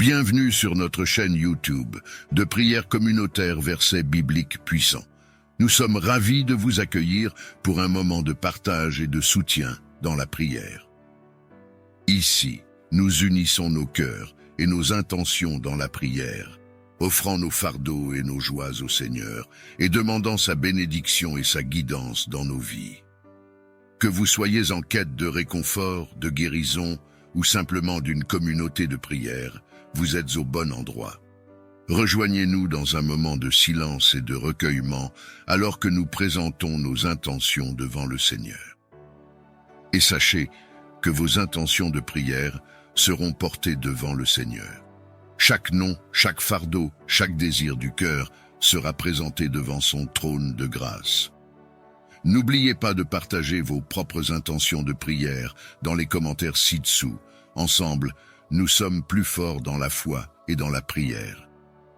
Bienvenue sur notre chaîne YouTube de prières communautaires versets bibliques puissants. Nous sommes ravis de vous accueillir pour un moment de partage et de soutien dans la prière. Ici, nous unissons nos cœurs et nos intentions dans la prière, offrant nos fardeaux et nos joies au Seigneur et demandant sa bénédiction et sa guidance dans nos vies. Que vous soyez en quête de réconfort, de guérison ou simplement d'une communauté de prière, vous êtes au bon endroit. Rejoignez-nous dans un moment de silence et de recueillement alors que nous présentons nos intentions devant le Seigneur. Et sachez que vos intentions de prière seront portées devant le Seigneur. Chaque nom, chaque fardeau, chaque désir du cœur sera présenté devant son trône de grâce. N'oubliez pas de partager vos propres intentions de prière dans les commentaires ci-dessous. Ensemble, nous sommes plus forts dans la foi et dans la prière.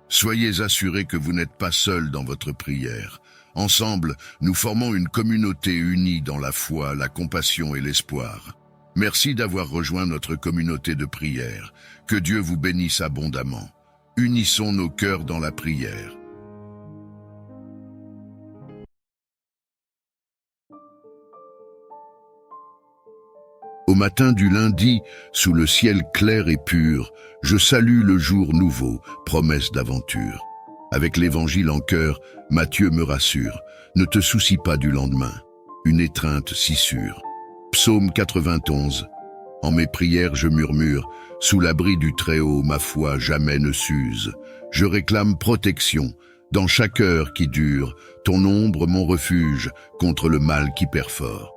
Soyez assurés que vous n'êtes pas seuls dans votre prière. Ensemble, nous formons une communauté unie dans la foi, la compassion et l'espoir. Merci d'avoir rejoint notre communauté de prière. Que Dieu vous bénisse abondamment. Unissons nos cœurs dans la prière. Au matin du lundi, sous le ciel clair et pur, je salue le jour nouveau, promesse d'aventure. Avec l'évangile en cœur, Matthieu me rassure, ne te soucie pas du lendemain, une étreinte si sûre. Psaume 91. En mes prières je murmure, sous l'abri du Très-Haut ma foi jamais ne s'use. Je réclame protection, dans chaque heure qui dure, ton ombre mon refuge, contre le mal qui perfore.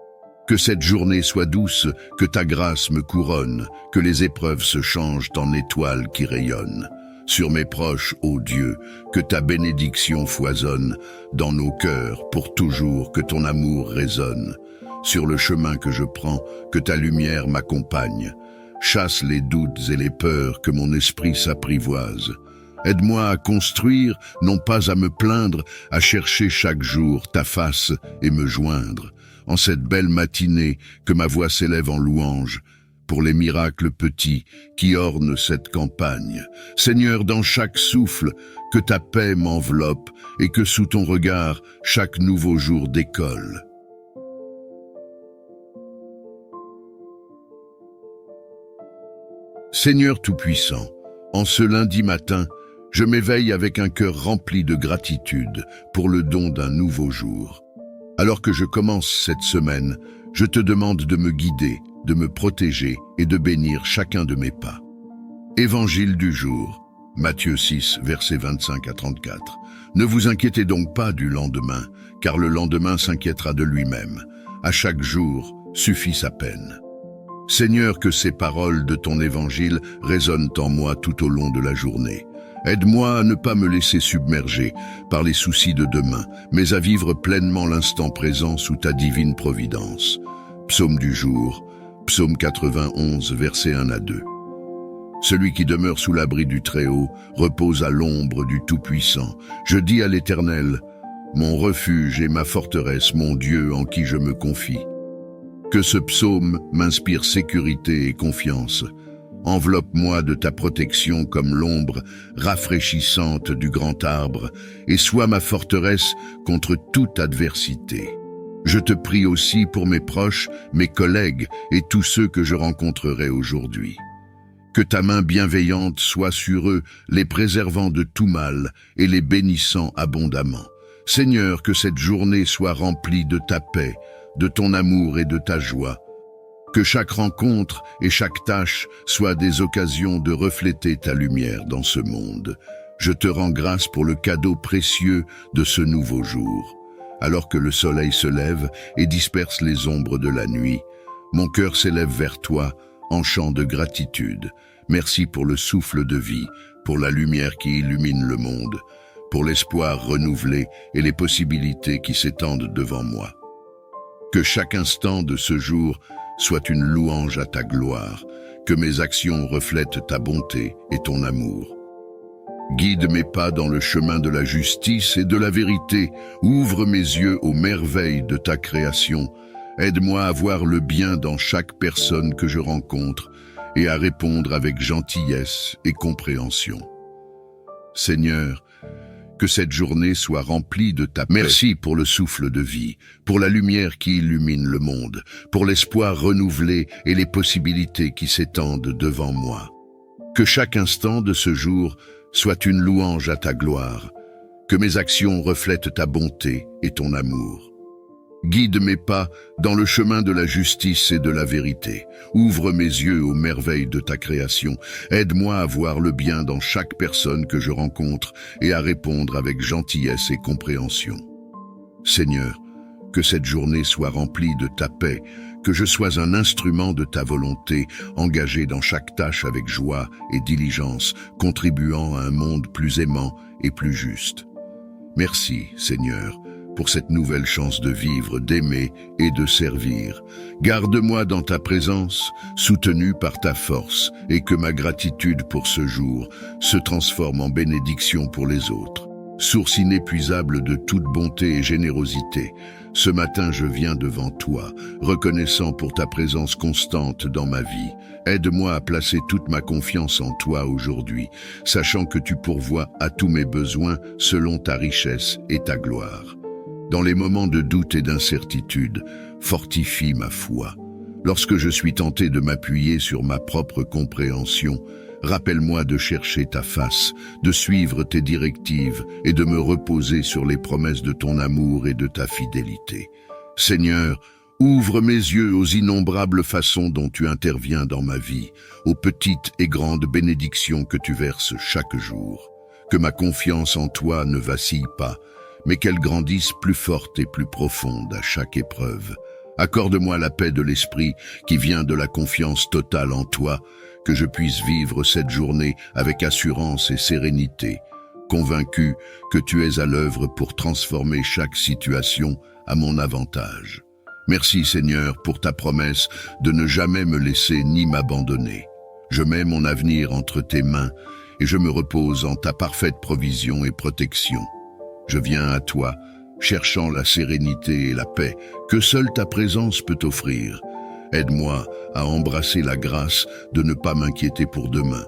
Que cette journée soit douce, que ta grâce me couronne, que les épreuves se changent en étoiles qui rayonnent. Sur mes proches, ô Dieu, que ta bénédiction foisonne, dans nos cœurs, pour toujours, que ton amour résonne. Sur le chemin que je prends, que ta lumière m'accompagne. Chasse les doutes et les peurs, que mon esprit s'apprivoise. Aide-moi à construire, non pas à me plaindre, à chercher chaque jour ta face et me joindre. En cette belle matinée, que ma voix s'élève en louange, pour les miracles petits qui ornent cette campagne. Seigneur, dans chaque souffle, que ta paix m'enveloppe et que sous ton regard, chaque nouveau jour décolle. Seigneur Tout-Puissant, en ce lundi matin, je m'éveille avec un cœur rempli de gratitude pour le don d'un nouveau jour. Alors que je commence cette semaine, je te demande de me guider, de me protéger et de bénir chacun de mes pas. Évangile du jour, Matthieu 6, versets 25 à 34. Ne vous inquiétez donc pas du lendemain, car le lendemain s'inquiétera de lui-même. À chaque jour suffit sa peine. Seigneur, que ces paroles de ton évangile résonnent en moi tout au long de la journée. Aide-moi à ne pas me laisser submerger par les soucis de demain, mais à vivre pleinement l'instant présent sous ta divine providence. Psaume du jour, Psaume 91, versets 1 à 2. Celui qui demeure sous l'abri du Très-Haut repose à l'ombre du Tout-Puissant. Je dis à l'Éternel, mon refuge et ma forteresse, mon Dieu en qui je me confie. Que ce psaume m'inspire sécurité et confiance. Enveloppe-moi de ta protection comme l'ombre rafraîchissante du grand arbre et sois ma forteresse contre toute adversité. Je te prie aussi pour mes proches, mes collègues et tous ceux que je rencontrerai aujourd'hui. Que ta main bienveillante soit sur eux, les préservant de tout mal et les bénissant abondamment. Seigneur, que cette journée soit remplie de ta paix, de ton amour et de ta joie. Que chaque rencontre et chaque tâche soient des occasions de refléter ta lumière dans ce monde. Je te rends grâce pour le cadeau précieux de ce nouveau jour. Alors que le soleil se lève et disperse les ombres de la nuit, mon cœur s'élève vers toi en chant de gratitude. Merci pour le souffle de vie, pour la lumière qui illumine le monde, pour l'espoir renouvelé et les possibilités qui s'étendent devant moi. Que chaque instant de ce jour soit une louange à ta gloire, que mes actions reflètent ta bonté et ton amour. Guide mes pas dans le chemin de la justice et de la vérité, ouvre mes yeux aux merveilles de ta création, aide-moi à voir le bien dans chaque personne que je rencontre et à répondre avec gentillesse et compréhension. Seigneur, que cette journée soit remplie de ta paix. Merci pour le souffle de vie, pour la lumière qui illumine le monde, pour l'espoir renouvelé et les possibilités qui s'étendent devant moi. Que chaque instant de ce jour soit une louange à ta gloire, que mes actions reflètent ta bonté et ton amour. Guide mes pas dans le chemin de la justice et de la vérité. Ouvre mes yeux aux merveilles de ta création. Aide-moi à voir le bien dans chaque personne que je rencontre et à répondre avec gentillesse et compréhension. Seigneur, que cette journée soit remplie de ta paix, que je sois un instrument de ta volonté, engagé dans chaque tâche avec joie et diligence, contribuant à un monde plus aimant et plus juste. Merci, Seigneur, pour cette nouvelle chance de vivre, d'aimer et de servir. Garde-moi dans ta présence, soutenu par ta force, et que ma gratitude pour ce jour se transforme en bénédiction pour les autres. Source inépuisable de toute bonté et générosité, ce matin je viens devant toi, reconnaissant pour ta présence constante dans ma vie. Aide-moi à placer toute ma confiance en toi aujourd'hui, sachant que tu pourvois à tous mes besoins selon ta richesse et ta gloire. Dans les moments de doute et d'incertitude, fortifie ma foi. Lorsque je suis tenté de m'appuyer sur ma propre compréhension, rappelle-moi de chercher ta face, de suivre tes directives et de me reposer sur les promesses de ton amour et de ta fidélité. Seigneur, ouvre mes yeux aux innombrables façons dont tu interviens dans ma vie, aux petites et grandes bénédictions que tu verses chaque jour. Que ma confiance en toi ne vacille pas, mais qu'elle grandisse plus forte et plus profonde à chaque épreuve. Accorde-moi la paix de l'esprit qui vient de la confiance totale en toi, que je puisse vivre cette journée avec assurance et sérénité, convaincu que tu es à l'œuvre pour transformer chaque situation à mon avantage. Merci Seigneur pour ta promesse de ne jamais me laisser ni m'abandonner. Je mets mon avenir entre tes mains et je me repose en ta parfaite provision et protection. Je viens à toi, cherchant la sérénité et la paix que seule ta présence peut offrir. Aide-moi à embrasser la grâce de ne pas m'inquiéter pour demain,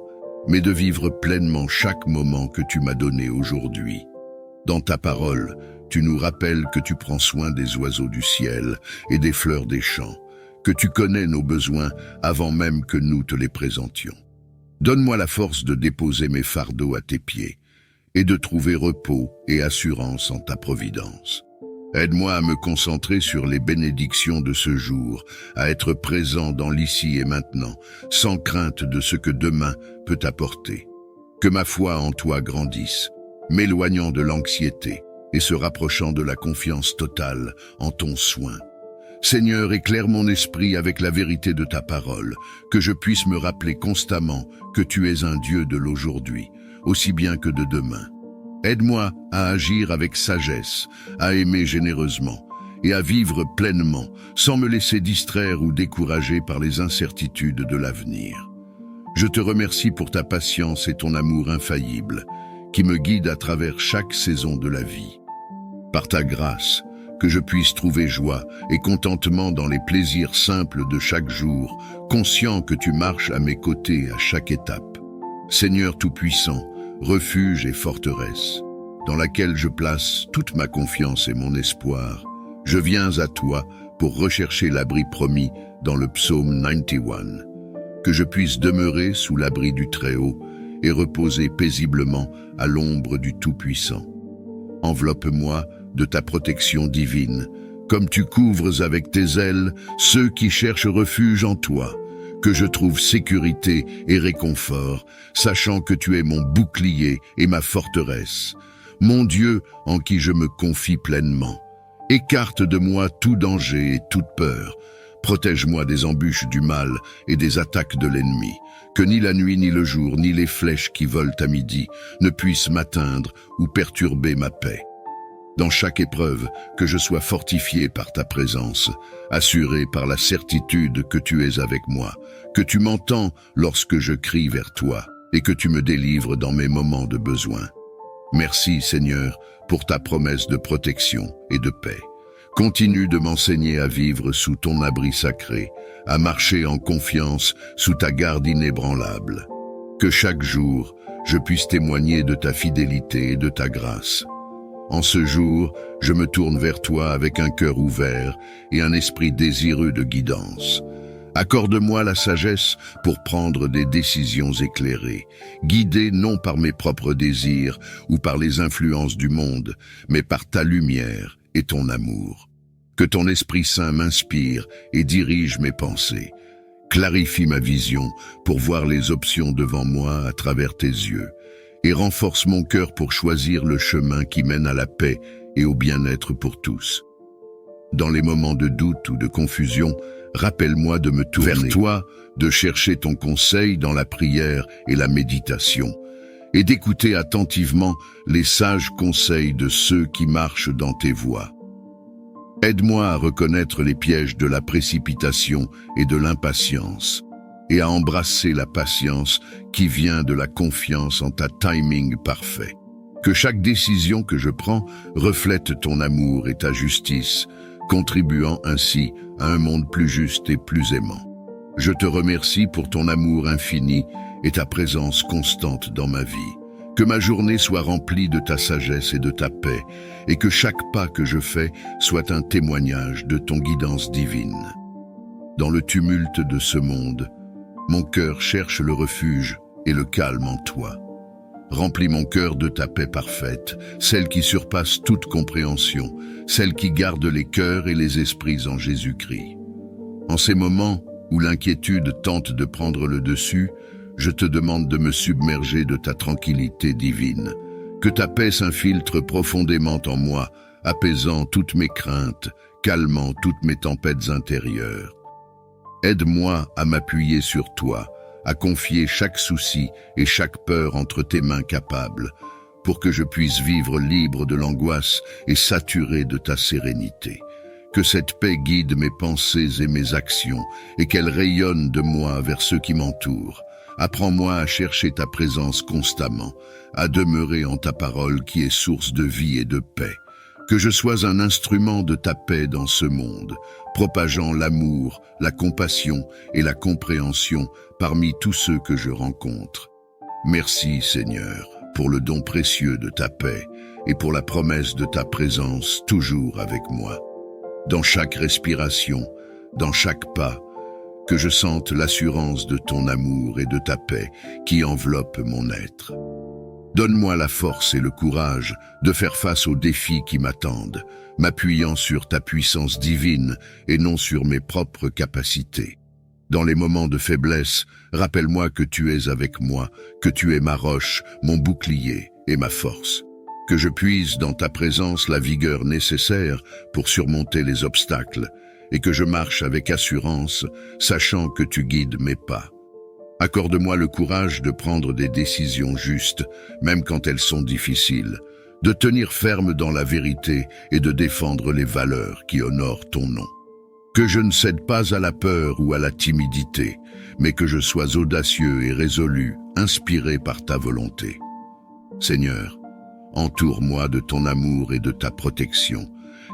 mais de vivre pleinement chaque moment que tu m'as donné aujourd'hui. Dans ta parole, tu nous rappelles que tu prends soin des oiseaux du ciel et des fleurs des champs, que tu connais nos besoins avant même que nous te les présentions. Donne-moi la force de déposer mes fardeaux à tes pieds et de trouver repos et assurance en ta providence. Aide-moi à me concentrer sur les bénédictions de ce jour, à être présent dans l'ici et maintenant, sans crainte de ce que demain peut apporter. Que ma foi en toi grandisse, m'éloignant de l'anxiété et se rapprochant de la confiance totale en ton soin. Seigneur, éclaire mon esprit avec la vérité de ta parole, que je puisse me rappeler constamment que tu es un Dieu de l'aujourd'hui, aussi bien que de demain. Aide-moi à agir avec sagesse, à aimer généreusement et à vivre pleinement, sans me laisser distraire ou décourager par les incertitudes de l'avenir. Je te remercie pour ta patience et ton amour infaillible, qui me guide à travers chaque saison de la vie. Par ta grâce, que je puisse trouver joie et contentement dans les plaisirs simples de chaque jour, conscient que tu marches à mes côtés à chaque étape. Seigneur Tout-Puissant, refuge et forteresse, dans laquelle je place toute ma confiance et mon espoir, je viens à toi pour rechercher l'abri promis dans le psaume 91, que je puisse demeurer sous l'abri du Très-Haut et reposer paisiblement à l'ombre du Tout-Puissant. Enveloppe-moi de ta protection divine, comme tu couvres avec tes ailes ceux qui cherchent refuge en toi, que je trouve sécurité et réconfort, sachant que tu es mon bouclier et ma forteresse, mon Dieu en qui je me confie pleinement. Écarte de moi tout danger et toute peur. Protège-moi des embûches du mal et des attaques de l'ennemi, que ni la nuit ni le jour, ni les flèches qui volent à midi ne puissent m'atteindre ou perturber ma paix. Dans chaque épreuve, que je sois fortifié par ta présence, assuré par la certitude que tu es avec moi, que tu m'entends lorsque je crie vers toi et que tu me délivres dans mes moments de besoin. Merci, Seigneur, pour ta promesse de protection et de paix. Continue de m'enseigner à vivre sous ton abri sacré, à marcher en confiance sous ta garde inébranlable. Que chaque jour, je puisse témoigner de ta fidélité et de ta grâce. En ce jour, je me tourne vers toi avec un cœur ouvert et un esprit désireux de guidance. Accorde-moi la sagesse pour prendre des décisions éclairées, guidées non par mes propres désirs ou par les influences du monde, mais par ta lumière et ton amour. Que ton Esprit Saint m'inspire et dirige mes pensées. Clarifie ma vision pour voir les options devant moi à travers tes yeux, et renforce mon cœur pour choisir le chemin qui mène à la paix et au bien-être pour tous. Dans les moments de doute ou de confusion, rappelle-moi de me tourner vers toi, de chercher ton conseil dans la prière et la méditation, et d'écouter attentivement les sages conseils de ceux qui marchent dans tes voies. Aide-moi à reconnaître les pièges de la précipitation et de l'impatience, et à embrasser la patience qui vient de la confiance en ta timing parfait. Que chaque décision que je prends reflète ton amour et ta justice, contribuant ainsi à un monde plus juste et plus aimant. Je te remercie pour ton amour infini et ta présence constante dans ma vie. Que ma journée soit remplie de ta sagesse et de ta paix, et que chaque pas que je fais soit un témoignage de ton guidance divine. Dans le tumulte de ce monde, mon cœur cherche le refuge et le calme en toi. Remplis mon cœur de ta paix parfaite, celle qui surpasse toute compréhension, celle qui garde les cœurs et les esprits en Jésus-Christ. En ces moments où l'inquiétude tente de prendre le dessus, je te demande de me submerger de ta tranquillité divine. Que ta paix s'infiltre profondément en moi, apaisant toutes mes craintes, calmant toutes mes tempêtes intérieures. Aide-moi à m'appuyer sur toi, à confier chaque souci et chaque peur entre tes mains capables, pour que je puisse vivre libre de l'angoisse et saturé de ta sérénité. Que cette paix guide mes pensées et mes actions, et qu'elle rayonne de moi vers ceux qui m'entourent. Apprends-moi à chercher ta présence constamment, à demeurer en ta parole qui est source de vie et de paix. Que je sois un instrument de ta paix dans ce monde, propageant l'amour, la compassion et la compréhension parmi tous ceux que je rencontre. Merci, Seigneur, pour le don précieux de ta paix et pour la promesse de ta présence toujours avec moi. Dans chaque respiration, dans chaque pas, que je sente l'assurance de ton amour et de ta paix qui enveloppe mon être. Donne-moi la force et le courage de faire face aux défis qui m'attendent, m'appuyant sur ta puissance divine et non sur mes propres capacités. Dans les moments de faiblesse, rappelle-moi que tu es avec moi, que tu es ma roche, mon bouclier et ma force. Que je puise dans ta présence la vigueur nécessaire pour surmonter les obstacles, et que je marche avec assurance, sachant que tu guides mes pas. Accorde-moi le courage de prendre des décisions justes, même quand elles sont difficiles, de tenir ferme dans la vérité et de défendre les valeurs qui honorent ton nom. Que je ne cède pas à la peur ou à la timidité, mais que je sois audacieux et résolu, inspiré par ta volonté. Seigneur, entoure-moi de ton amour et de ta protection,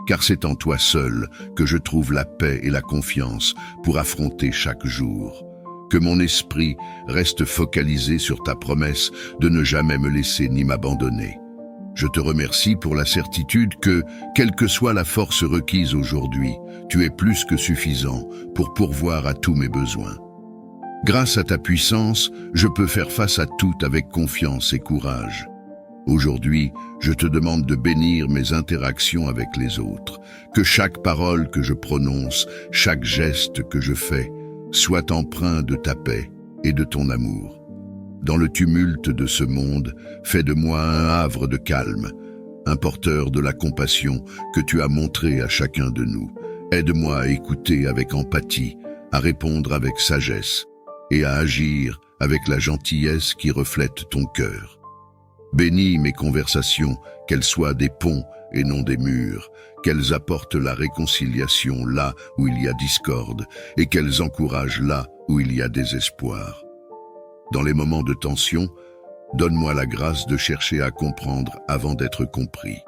car c'est en toi seul que je trouve la paix et la confiance pour affronter chaque jour. Que mon esprit reste focalisé sur ta promesse de ne jamais me laisser ni m'abandonner. Je te remercie pour la certitude que, quelle que soit la force requise aujourd'hui, tu es plus que suffisant pour pourvoir à tous mes besoins. Grâce à ta puissance, je peux faire face à tout avec confiance et courage. Aujourd'hui, je te demande de bénir mes interactions avec les autres, que chaque parole que je prononce, chaque geste que je fais, soit empreint de ta paix et de ton amour. Dans le tumulte de ce monde, fais de moi un havre de calme, un porteur de la compassion que tu as montré à chacun de nous. Aide-moi à écouter avec empathie, à répondre avec sagesse et à agir avec la gentillesse qui reflète ton cœur. Bénis mes conversations, qu'elles soient des ponts et non des murs, qu'elles apportent la réconciliation là où il y a discorde et qu'elles encouragent là où il y a désespoir. Dans les moments de tension, donne-moi la grâce de chercher à comprendre avant d'être compris.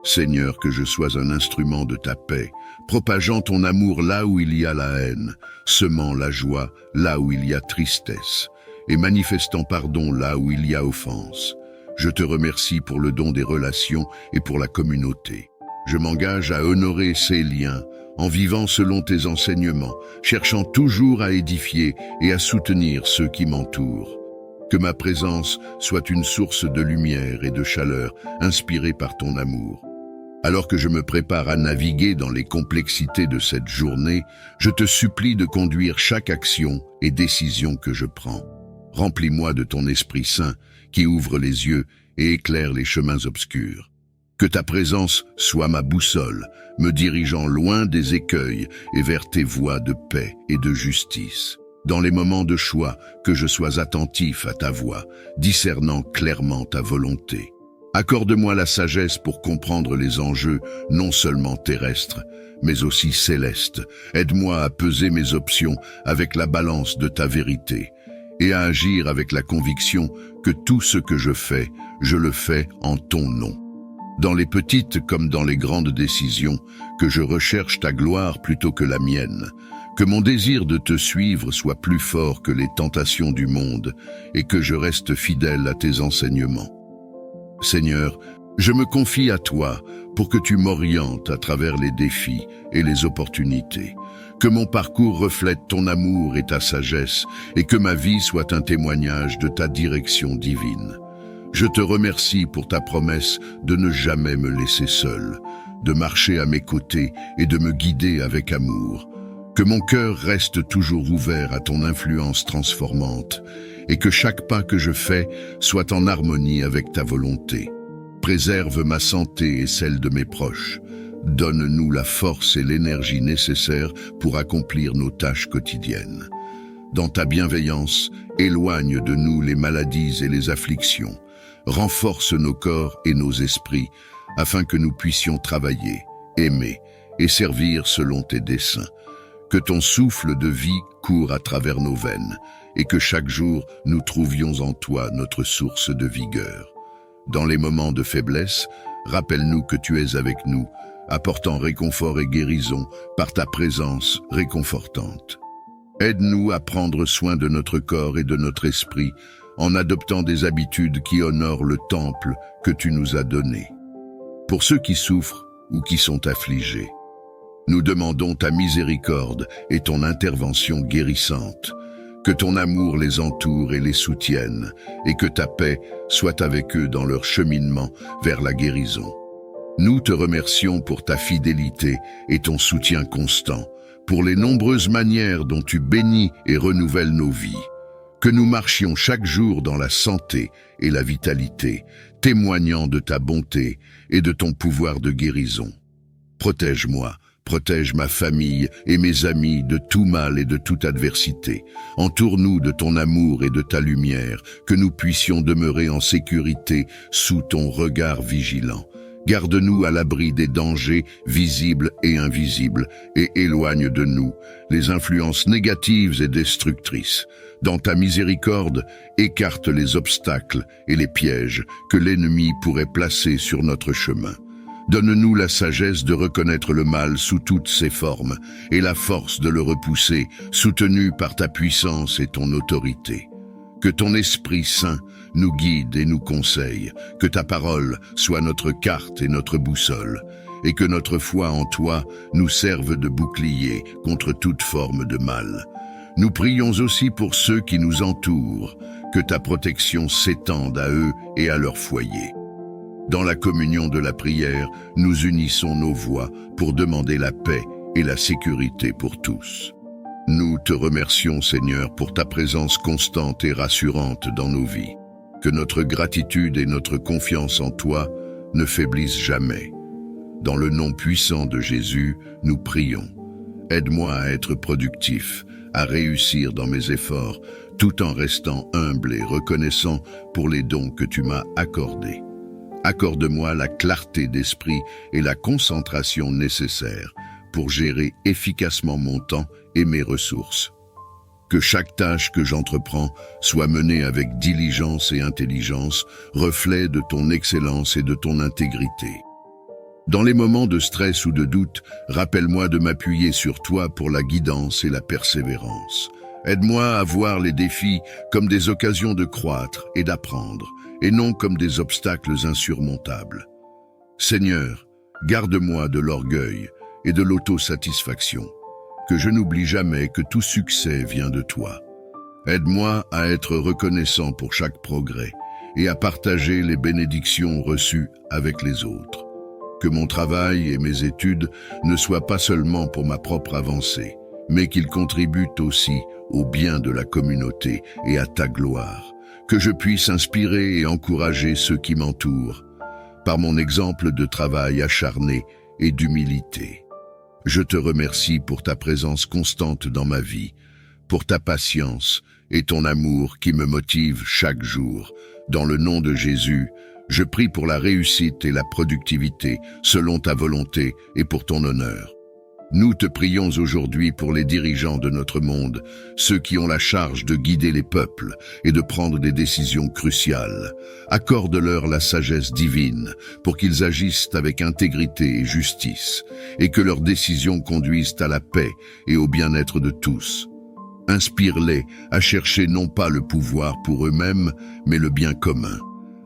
Seigneur, que je sois un instrument de ta paix, propageant ton amour là où il y a la haine, semant la joie là où il y a tristesse, et manifestant pardon là où il y a offense. Je te remercie pour le don des relations et pour la communauté. Je m'engage à honorer ces liens, en vivant selon tes enseignements, cherchant toujours à édifier et à soutenir ceux qui m'entourent. Que ma présence soit une source de lumière et de chaleur, inspirée par ton amour. Alors que je me prépare à naviguer dans les complexités de cette journée, je te supplie de conduire chaque action et décision que je prends. Remplis-moi de ton Esprit Saint qui ouvre les yeux et éclaire les chemins obscurs. Que ta présence soit ma boussole, me dirigeant loin des écueils et vers tes voies de paix et de justice. Dans les moments de choix, que je sois attentif à ta voix, discernant clairement ta volonté. Accorde-moi la sagesse pour comprendre les enjeux non seulement terrestres, mais aussi célestes. Aide-moi à peser mes options avec la balance de ta vérité et à agir avec la conviction que tout ce que je le fais en ton nom. Dans les petites comme dans les grandes décisions, que je recherche ta gloire plutôt que la mienne, que mon désir de te suivre soit plus fort que les tentations du monde et que je reste fidèle à tes enseignements. Seigneur, je me confie à toi pour que tu m'orientes à travers les défis et les opportunités, que mon parcours reflète ton amour et ta sagesse et que ma vie soit un témoignage de ta direction divine. Je te remercie pour ta promesse de ne jamais me laisser seul, de marcher à mes côtés et de me guider avec amour. Que mon cœur reste toujours ouvert à ton influence transformante et que chaque pas que je fais soit en harmonie avec ta volonté. Préserve ma santé et celle de mes proches. Donne-nous la force et l'énergie nécessaires pour accomplir nos tâches quotidiennes. Dans ta bienveillance, éloigne de nous les maladies et les afflictions. Renforce nos corps et nos esprits afin que nous puissions travailler, aimer et servir selon tes desseins. Que ton souffle de vie court à travers nos veines et que chaque jour nous trouvions en toi notre source de vigueur. Dans les moments de faiblesse, rappelle-nous que tu es avec nous, apportant réconfort et guérison par ta présence réconfortante. Aide-nous à prendre soin de notre corps et de notre esprit en adoptant des habitudes qui honorent le temple que tu nous as donné. Pour ceux qui souffrent ou qui sont affligés, nous demandons ta miséricorde et ton intervention guérissante. Que ton amour les entoure et les soutienne, et que ta paix soit avec eux dans leur cheminement vers la guérison. Nous te remercions pour ta fidélité et ton soutien constant, pour les nombreuses manières dont tu bénis et renouvelles nos vies. Que nous marchions chaque jour dans la santé et la vitalité, témoignant de ta bonté et de ton pouvoir de guérison. Protège-moi. Protège ma famille et mes amis de tout mal et de toute adversité. Entoure-nous de ton amour et de ta lumière, que nous puissions demeurer en sécurité sous ton regard vigilant. Garde-nous à l'abri des dangers visibles et invisibles et éloigne de nous les influences négatives et destructrices. Dans ta miséricorde, écarte les obstacles et les pièges que l'ennemi pourrait placer sur notre chemin. Donne-nous la sagesse de reconnaître le mal sous toutes ses formes et la force de le repousser, soutenu par ta puissance et ton autorité. Que ton Esprit Saint nous guide et nous conseille, que ta parole soit notre carte et notre boussole, et que notre foi en toi nous serve de bouclier contre toute forme de mal. Nous prions aussi pour ceux qui nous entourent, que ta protection s'étende à eux et à leur foyer. Dans la communion de la prière, nous unissons nos voix pour demander la paix et la sécurité pour tous. Nous te remercions, Seigneur, pour ta présence constante et rassurante dans nos vies. Que notre gratitude et notre confiance en toi ne faiblissent jamais. Dans le nom puissant de Jésus, nous prions. Aide-moi à être productif, à réussir dans mes efforts, tout en restant humble et reconnaissant pour les dons que tu m'as accordés. Accorde-moi la clarté d'esprit et la concentration nécessaires pour gérer efficacement mon temps et mes ressources. Que chaque tâche que j'entreprends soit menée avec diligence et intelligence, reflet de ton excellence et de ton intégrité. Dans les moments de stress ou de doute, rappelle-moi de m'appuyer sur toi pour la guidance et la persévérance. Aide-moi à voir les défis comme des occasions de croître et d'apprendre, et non comme des obstacles insurmontables. Seigneur, garde-moi de l'orgueil et de l'autosatisfaction, que je n'oublie jamais que tout succès vient de toi. Aide-moi à être reconnaissant pour chaque progrès et à partager les bénédictions reçues avec les autres. Que mon travail et mes études ne soient pas seulement pour ma propre avancée, mais qu'ils contribuent aussi au bien de la communauté et à ta gloire. Que je puisse inspirer et encourager ceux qui m'entourent, par mon exemple de travail acharné et d'humilité. Je te remercie pour ta présence constante dans ma vie, pour ta patience et ton amour qui me motive chaque jour. Dans le nom de Jésus, je prie pour la réussite et la productivité selon ta volonté et pour ton honneur. Nous te prions aujourd'hui pour les dirigeants de notre monde, ceux qui ont la charge de guider les peuples et de prendre des décisions cruciales. Accorde-leur la sagesse divine pour qu'ils agissent avec intégrité et justice, et que leurs décisions conduisent à la paix et au bien-être de tous. Inspire-les à chercher non pas le pouvoir pour eux-mêmes, mais le bien commun,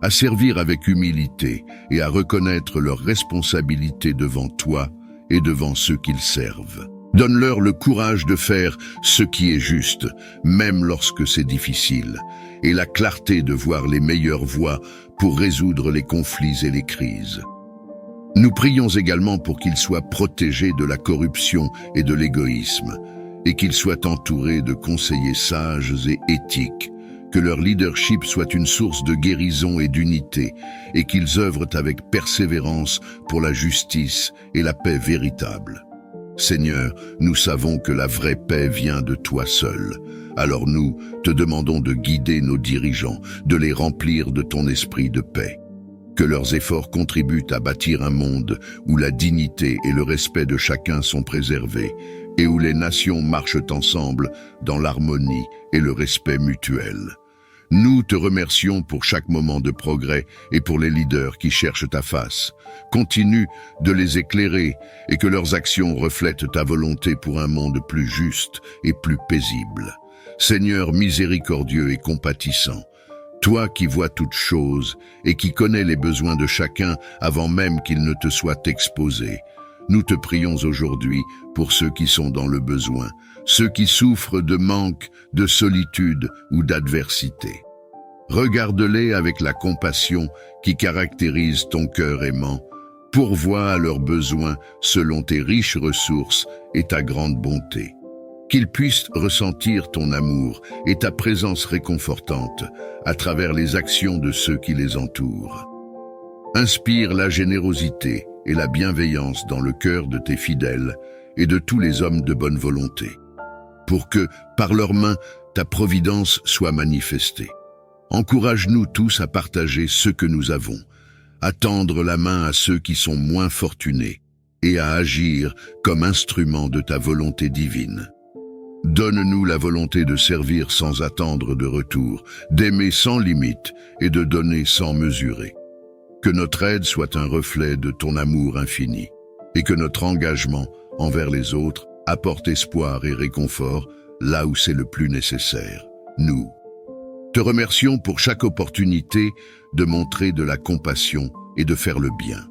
à servir avec humilité et à reconnaître leurs responsabilités devant toi et devant ceux qu'ils servent. Donne-leur le courage de faire ce qui est juste, même lorsque c'est difficile, et la clarté de voir les meilleures voies pour résoudre les conflits et les crises. Nous prions également pour qu'ils soient protégés de la corruption et de l'égoïsme, et qu'ils soient entourés de conseillers sages et éthiques, que leur leadership soit une source de guérison et d'unité, et qu'ils œuvrent avec persévérance pour la justice et la paix véritable. Seigneur, nous savons que la vraie paix vient de toi seul. Alors nous te demandons de guider nos dirigeants, de les remplir de ton esprit de paix. Que leurs efforts contribuent à bâtir un monde où la dignité et le respect de chacun sont préservés, et où les nations marchent ensemble dans l'harmonie et le respect mutuel. Nous te remercions pour chaque moment de progrès et pour les leaders qui cherchent ta face. Continue de les éclairer et que leurs actions reflètent ta volonté pour un monde plus juste et plus paisible. Seigneur miséricordieux et compatissant, toi qui vois toutes choses et qui connais les besoins de chacun avant même qu'ils ne te soient exposés, nous te prions aujourd'hui pour ceux qui sont dans le besoin, ceux qui souffrent de manque, de solitude ou d'adversité. Regarde-les avec la compassion qui caractérise ton cœur aimant. Pourvois à leurs besoins selon tes riches ressources et ta grande bonté. Qu'ils puissent ressentir ton amour et ta présence réconfortante à travers les actions de ceux qui les entourent. Inspire la générosité et la bienveillance dans le cœur de tes fidèles et de tous les hommes de bonne volonté, pour que, par leurs mains, ta providence soit manifestée. Encourage-nous tous à partager ce que nous avons, à tendre la main à ceux qui sont moins fortunés et à agir comme instrument de ta volonté divine. Donne-nous la volonté de servir sans attendre de retour, d'aimer sans limite et de donner sans mesurer. Que notre aide soit un reflet de ton amour infini et que notre engagement envers les autres apporte espoir et réconfort là où c'est le plus nécessaire. Nous te remercions pour chaque opportunité de montrer de la compassion et de faire le bien.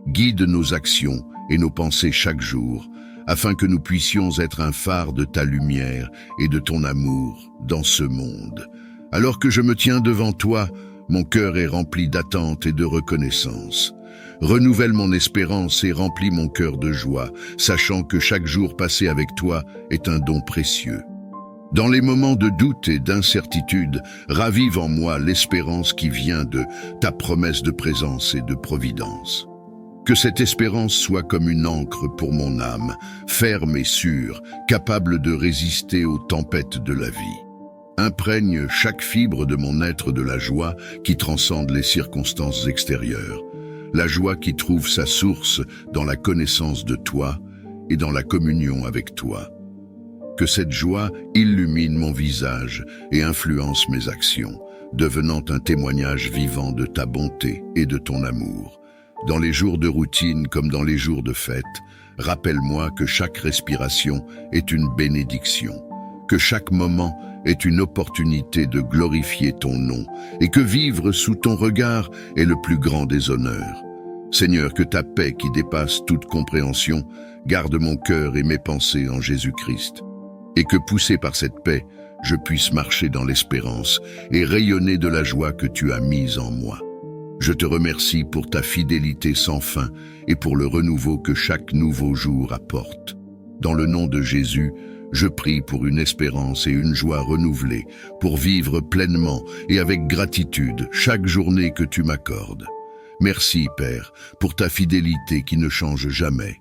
Guide nos actions et nos pensées chaque jour, afin que nous puissions être un phare de ta lumière et de ton amour dans ce monde. Alors que je me tiens devant toi, mon cœur est rempli d'attente et de reconnaissance. Renouvelle mon espérance et remplis mon cœur de joie, sachant que chaque jour passé avec toi est un don précieux. Dans les moments de doute et d'incertitude, ravive en moi l'espérance qui vient de ta promesse de présence et de providence. Que cette espérance soit comme une ancre pour mon âme, ferme et sûre, capable de résister aux tempêtes de la vie. Imprègne chaque fibre de mon être de la joie qui transcende les circonstances extérieures, la joie qui trouve sa source dans la connaissance de toi et dans la communion avec toi. Que cette joie illumine mon visage et influence mes actions, devenant un témoignage vivant de ta bonté et de ton amour. Dans les jours de routine comme dans les jours de fête, rappelle-moi que chaque respiration est une bénédiction, que chaque moment est une opportunité de glorifier ton nom et que vivre sous ton regard est le plus grand des honneurs. Seigneur, que ta paix qui dépasse toute compréhension garde mon cœur et mes pensées en Jésus-Christ, et que poussé par cette paix, je puisse marcher dans l'espérance et rayonner de la joie que tu as mise en moi. Je te remercie pour ta fidélité sans fin et pour le renouveau que chaque nouveau jour apporte. Dans le nom de Jésus, je prie pour une espérance et une joie renouvelée, pour vivre pleinement et avec gratitude chaque journée que tu m'accordes. Merci, Père, pour ta fidélité qui ne change jamais.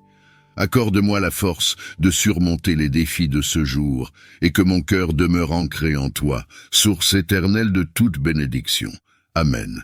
Accorde-moi la force de surmonter les défis de ce jour et que mon cœur demeure ancré en toi, source éternelle de toute bénédiction. Amen.